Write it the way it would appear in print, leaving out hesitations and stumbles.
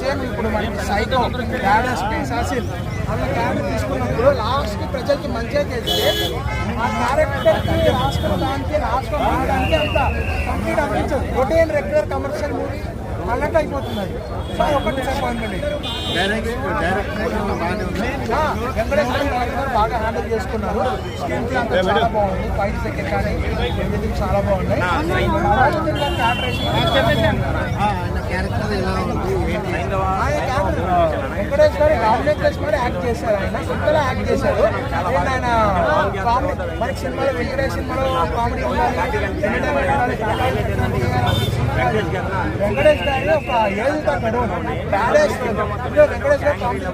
Same ఇప్పుడు మనకి psycho డాడస్ Aseel అన్న క్యారెక్టర్ తీసుకున్నప్పుడు లాస్ట్కి ప్రజలకి మంచిగా చేస్తే ఆ క్యారెక్టర్కి రాసుకున్న దానికి రాసుకొని రావడానికి అంత కంప్లీట్ అనిపించదు. రొటీన్ రెగ్యులర్ కమర్షియల్ మూవీ అన్నట్టు అయిపోతుంది. సో ఒకటి డిసప్పాయింట్మెంట్. వెంకటేశ్వర గారు బాగా హ్యాండిల్ చేసుకున్నారు. స్క్రీన్ ప్లే అంతా చాలా బాగుంది. ఫైట్ సెకండ్ కానీ ఎవ్రీథింగ్ చాలా బాగున్నాయి. వెంకటేష్ గారు రామలింగేష్ గారు యాక్ట్ చేశారు. ఆయన కొత్తగా యాక్ట్ చేశారు. అండ్ ఆయన కామెడీ మనకి సినిమాలో వెంకటేష్ సినిమాలో కామెడీ ఉండాలి, వెంకటేష్ గారి ఒక ఏజ్తో నడువు బ్యాడేష్ వెంకటేష్ గారు కామెడీ